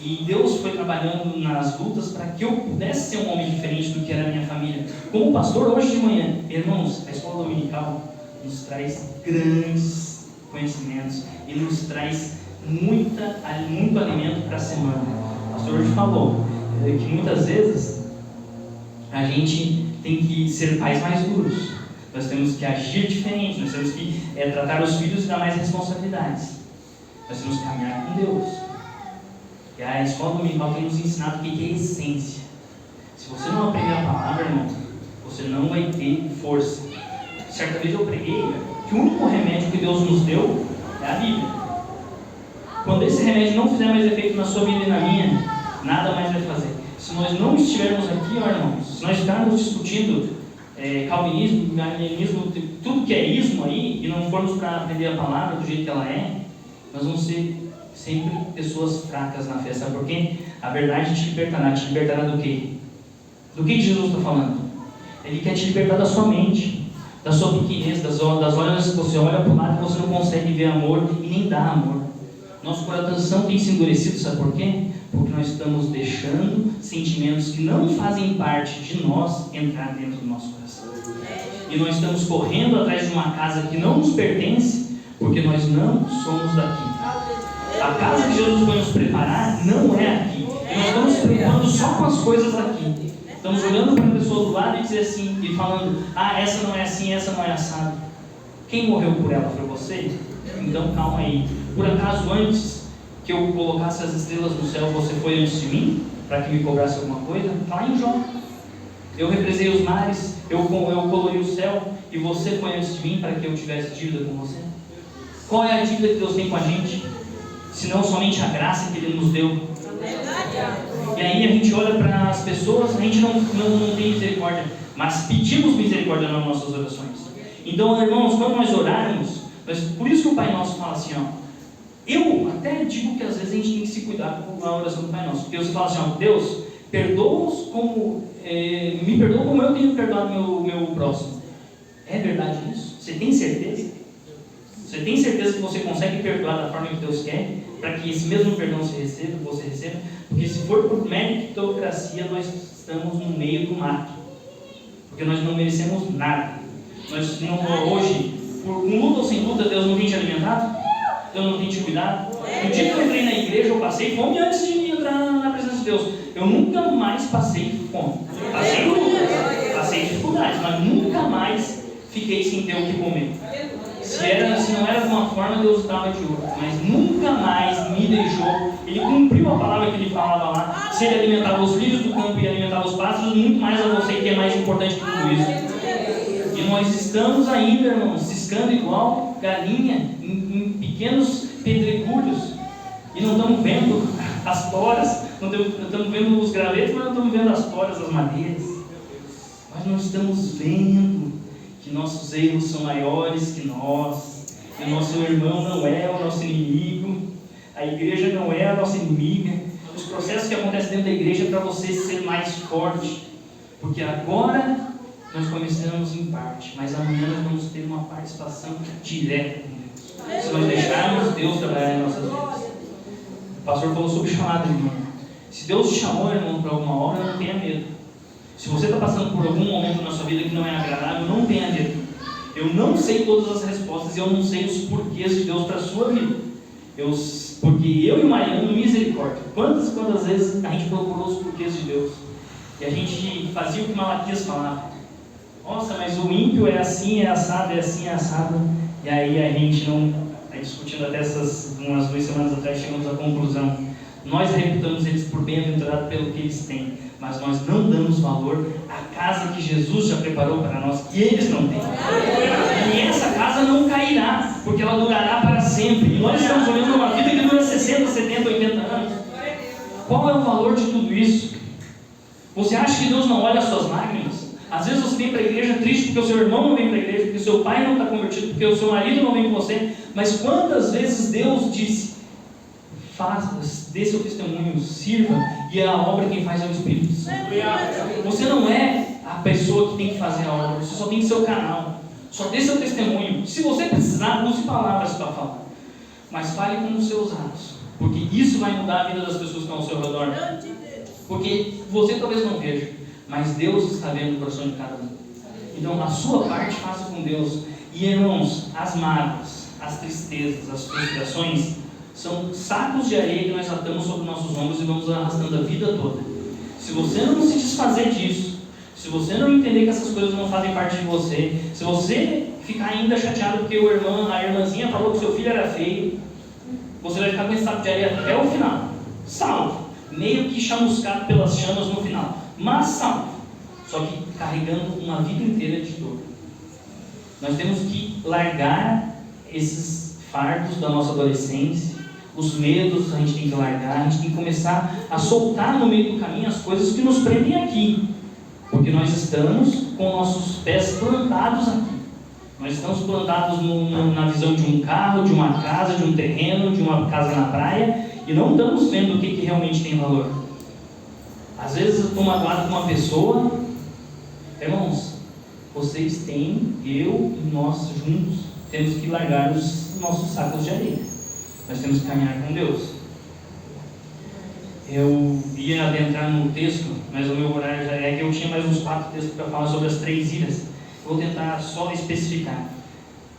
E Deus foi trabalhando nas lutas para que eu pudesse ser um homem diferente do que era a minha família. Como pastor, hoje de manhã, irmãos, a escola dominical nos traz grandes conhecimentos e nos traz muito alimento para a semana. O pastor hoje falou que muitas vezes a gente tem que ser pais mais duros. Nós temos que agir diferente, nós temos que tratar os filhos e dar mais responsabilidades. Nós temos que caminhar com Deus. E a escola dominical tem nos ensinado o que é essência. Se você não aprender a palavra, irmão, você não vai ter força. Certa vez eu preguei que o único remédio que Deus nos deu é a Bíblia. Quando esse remédio não fizer mais efeito na sua vida e na minha, nada mais vai fazer. Se nós não estivermos aqui, ó, irmãos, se nós ficarmos discutindo calvinismo, arianismo, tudo que é ismo aí, e não formos para aprender a palavra do jeito que ela é, nós vamos ser sempre pessoas fracas na fé. Sabe por quê? A verdade te libertará. Te libertará do quê? Do que Jesus está falando? Ele quer te libertar da sua mente, da sua pequenez, das horas que você olha para o lado e você não consegue ver amor e nem dá amor. Nosso coração tem se endurecido, sabe por quê? Porque nós estamos deixando sentimentos que não fazem parte de nós entrar dentro do nosso coração. E nós estamos correndo atrás de uma casa que não nos pertence, porque nós não somos daqui. A casa que Jesus foi nos preparar não é aqui. E nós estamos nos preocupando só com as coisas aqui. Estamos olhando para a pessoa do lado e dizer assim, e falando, essa não é assim, essa não é assado. Quem morreu por ela foi você? Então calma aí. Por acaso antes que eu colocasse as estrelas no céu, você foi antes de mim? Para que me cobrasse alguma coisa? Está lá em Jó. Eu represei os mares, eu colori o céu, e você foi antes de mim para que eu tivesse dívida com você? Qual é a dívida que Deus tem com a gente? Senão somente a graça que Ele nos deu. E aí a gente olha para as pessoas, a gente não tem misericórdia, mas pedimos misericórdia nas nossas orações. Então, irmãos, quando nós orarmos, por isso que o Pai Nosso fala assim, ó, eu até digo que às vezes a gente tem que se cuidar com a oração do Pai Nosso, porque você fala assim, ó, Deus, perdoa-os como, me perdoa como eu tenho perdoado meu próximo. É verdade isso? Você tem certeza? Você tem certeza que você consegue perdoar da forma que Deus quer, para que esse mesmo perdão você receba? Porque se for por meritocracia, nós estamos no meio do mato. Porque nós não merecemos nada. Nós não, hoje, com luta ou sem luta, Deus não tem te alimentado? Deus não tem te cuidado? No dia que eu entrei na igreja, eu passei fome antes de entrar na presença de Deus, eu nunca mais passei fome. Passei lutas, passei dificuldades, mas nunca mais fiquei sem ter o que comer. Se não era de uma forma, Deus dava de outra, mas nunca mais me deixou. Ele cumpriu a palavra que ele falava lá. Se ele alimentava os filhos do campo e alimentava os pássaros, muito mais a você, que é mais importante que tudo isso. E nós estamos ainda, irmãos, ciscando igual galinha em pequenos pedregulhos, e não estamos vendo as toras, não estamos vendo os gravetos, mas não estamos vendo as toras, as madeiras. Mas nós estamos vendo que nossos erros são maiores que nós, que o nosso irmão não é o nosso inimigo, a igreja não é a nossa inimiga. Os processos que acontecem dentro da igreja é para você ser mais forte, porque agora nós começamos em parte, mas amanhã nós vamos ter uma participação direta com Deus, se nós deixarmos Deus trabalhar em nossas vidas. O pastor falou sobre chamado, irmão. Se Deus te chamou, irmão, para alguma obra, não tenha medo. Se você está passando por algum momento na sua vida que não é agradável, não tenha medo. Eu não sei todas as respostas e eu não sei os porquês de Deus para a sua vida. Porque eu e o Mariano, misericórdia, quantas vezes a gente procurou os porquês de Deus e a gente fazia o que Malaquias falava. Nossa, mas o ímpio é assim, é assado, é assim, é assado. E aí a gente não... discutindo até umas 2 semanas atrás, chegamos à conclusão: nós reputamos eles por bem-aventurados pelo que eles têm, mas nós não damos valor à casa que Jesus já preparou para nós, e eles não têm. E essa casa não cairá, porque ela durará para sempre. E nós estamos olhando uma vida que dura 60, 70, 80 anos. Qual é o valor de tudo isso? Você acha que Deus não olha as suas lágrimas? Às vezes você vem para a igreja triste porque o seu irmão não vem para a igreja, porque o seu pai não está convertido, porque o seu marido não vem com você. Mas quantas vezes Deus disse: dê seu testemunho, sirva, e a obra quem faz é o Espírito Santo. Você não é a pessoa que tem que fazer a obra, você só tem que ser o canal. Só dê seu testemunho. Se você precisar, use palavras para falar, mas fale com os seus atos, porque isso vai mudar a vida das pessoas que estão ao seu redor. Porque você talvez não veja, mas Deus está vendo o coração de cada um. Então a sua parte faça com Deus. E irmãos, as mágoas, as tristezas, as frustrações são sacos de areia que nós atamos sobre nossos ombros e vamos arrastando a vida toda. Se você não se desfazer disso, se você não entender que essas coisas não fazem parte de você, se você ficar ainda chateado porque a irmãzinha falou que seu filho era feio, você vai ficar com esse saco de areia até o final, salvo, meio que chamuscado pelas chamas no final, mas salvo, só que carregando uma vida inteira de dor. Nós temos que largar esses fardos da nossa adolescência, os medos a gente tem que largar, a gente tem que começar a soltar no meio do caminho as coisas que nos prendem aqui, porque nós estamos com nossos pés plantados aqui. Nós estamos plantados na visão de um carro, de uma casa, de um terreno, de uma casa na praia, e não estamos vendo o que realmente tem valor. Às vezes eu estou magoado com uma pessoa. Irmãos, vocês têm, eu e nós juntos temos que largar os nossos sacos de areia. Nós temos que caminhar com Deus. Eu ia adentrar no texto, mas o meu horário já é que eu tinha mais uns 4 textos para falar sobre as 3 iras. Vou tentar só especificar.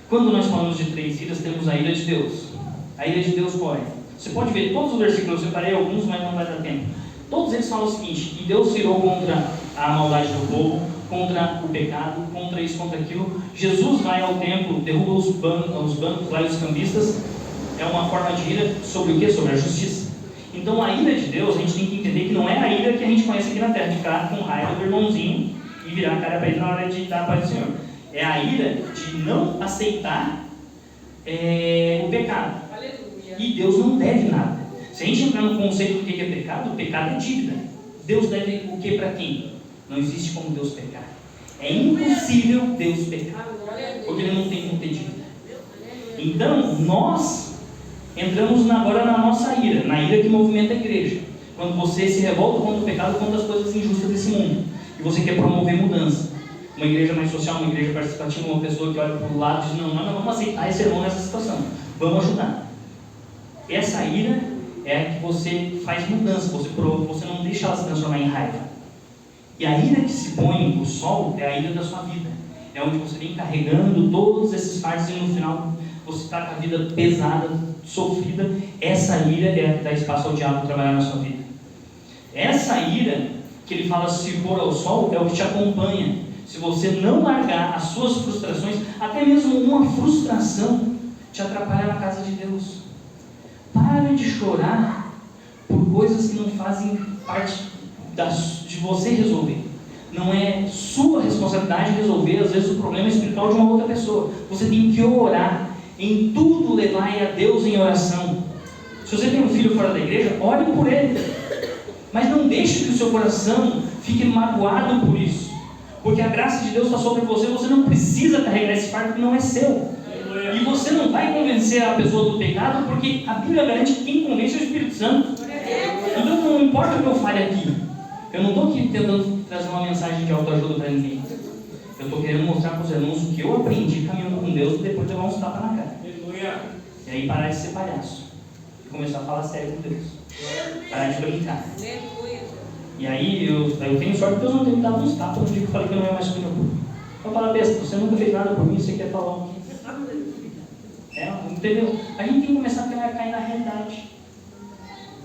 Quando nós falamos de 3 iras, temos a ira de Deus. A ira de Deus qual é? Você pode ver todos os versículos, eu separei alguns, mas não vai dar tempo. Todos eles falam o seguinte: que Deus irou contra a maldade do povo, contra o pecado, contra isso, contra aquilo. Jesus vai ao templo, derruba os bancos lá e os cambistas. É uma forma de ira sobre o que? Sobre a justiça. Então a ira de Deus, a gente tem que entender que não é a ira que a gente conhece aqui na terra, de ficar com raiva do irmãozinho e virar a cara para ele na hora de dar a paz do Senhor. É a ira de não aceitar o pecado. Aleluia. E Deus não deve nada. Se a gente entrar no conceito do que é pecado, o pecado é dívida. Deus deve o que para quem? Não existe como Deus pecar. É impossível Deus pecar, porque Ele não tem como ter dívida. Então, nós entramos agora na nossa ira, na ira que movimenta a igreja. Quando você se revolta contra o pecado, contra as coisas injustas desse mundo, e você quer promover mudança. Uma igreja mais social, uma igreja participativa, uma pessoa que olha para o lado e diz: não, nós não vamos aceitar esse irmão nessa situação, vamos ajudar. Essa ira é a que você faz mudança, você não deixa ela se transformar em raiva. E a ira que se põe no sol é a ira da sua vida. É onde você vem carregando todos esses fardos e no final você está com a vida pesada, sofrida. Essa ira é a que dá espaço ao diabo trabalhar na sua vida. Essa ira que ele fala se pôr ao sol é o que te acompanha. Se você não largar as suas frustrações, até mesmo uma frustração te atrapalha na casa de Deus. Pare de chorar por coisas que não fazem parte de você resolver. Não é sua responsabilidade resolver, às vezes, o problema espiritual de uma outra pessoa. Você tem que orar. Em tudo levai a Deus em oração. Se você tem um filho fora da igreja, ore por ele. Mas não deixe que o seu coração fique magoado por isso. Porque a graça de Deus está sobre você. Você não precisa carregar esse fardo que não é seu. E você não vai convencer a pessoa do pecado, porque a Bíblia garante que quem convence é o Espírito Santo. Então não importa o que eu fale aqui. Eu não estou aqui tentando trazer uma mensagem de autoajuda para ninguém. Eu estou querendo mostrar para os irmãos o que eu aprendi caminhando com Deus, e depois levar uns tapas na cara. E aí parar de ser palhaço. E começar a falar sério com Deus. Parar de brincar. E aí eu tenho sorte que Deus não tem me dado uns tapas no dia que eu falei que eu não ia mais subir no público. Eu falo, besta, você nunca fez nada por mim, você quer falar o quê? Entendeu? A gente tem que começar a cair na realidade.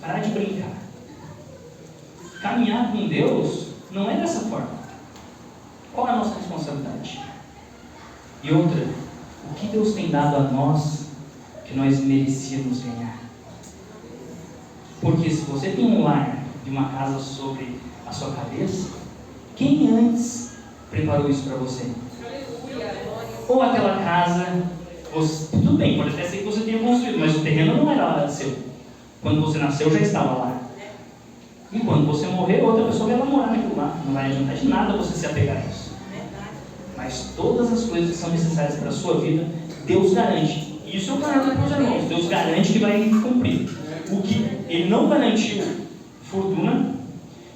Parar de brincar. Caminhar com Deus não é dessa forma. Qual é a nossa responsabilidade? E outra, o que Deus tem dado a nós que nós merecíamos ganhar? Porque se você tem um lar de uma casa sobre a sua cabeça, quem antes preparou isso para você? Ou aquela casa, tudo bem, pode até ser que você tenha construído, mas o terreno não era seu. Quando você nasceu já estava lá. E quando você morrer, outra pessoa vai lá morar naquilo lá. Não vai adiantar de nada você se apegar a isso. Mas todas as coisas que são necessárias para a sua vida, Deus garante. E isso eu garanto para os irmãos. Deus garante que vai cumprir. O que Ele não garantiu fortuna.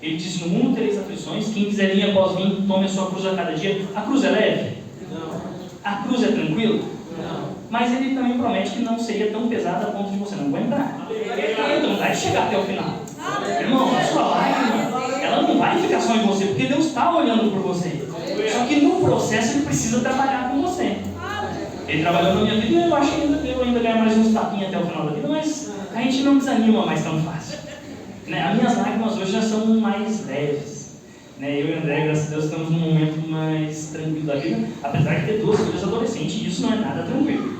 Ele disse, no mundo tereis aflições. Quem quiser vir após mim, tome a sua cruz a cada dia. A cruz é leve? Não. A cruz é tranquila? Não. Mas Ele também promete que não seria tão pesada a ponto de você não aguentar. Então vai chegar até o final. Irmão, a sua lágrima, ela não vai ficar só em você, porque Deus está olhando por você. Só que no processo Ele precisa trabalhar com você. Ele trabalhou na minha vida e eu acho que eu ainda ganho mais uns tapinhos até o final da vida, mas a gente não desanima mais tão fácil. Né? As minhas lágrimas hoje já são mais leves. Né? Eu e o André, graças a Deus, estamos num momento mais tranquilo da vida, apesar de ter 2 filhas adolescentes, e isso não é nada tranquilo.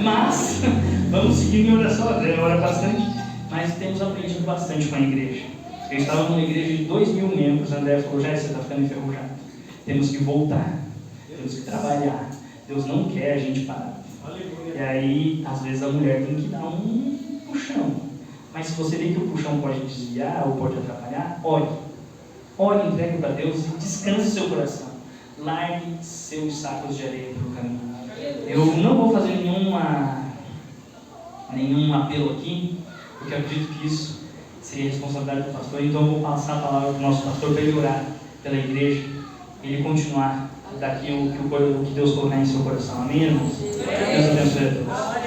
Mas, vamos seguir em oração, André ora bastante, mas temos aprendido bastante com a igreja. Eu estava numa igreja de 2.000 membros, André falou, já você está ficando enferrujado. Temos que voltar, temos que trabalhar. Deus não quer a gente parar. E aí, às vezes a mulher tem que dar um puxão. Mas se você vê que o puxão pode desviar ou pode atrapalhar, ore. Ore, entregue para Deus e descanse seu coração. Largue seus sacos de areia pelo caminho. Eu não vou fazer nenhum apelo aqui, porque eu acredito que isso seria responsabilidade do pastor. Então eu vou passar a palavra para o nosso pastor para ele orar pela igreja, ele continuar daqui o que Deus colocar em seu coração. Amém, irmãos? Deus abençoe a todos.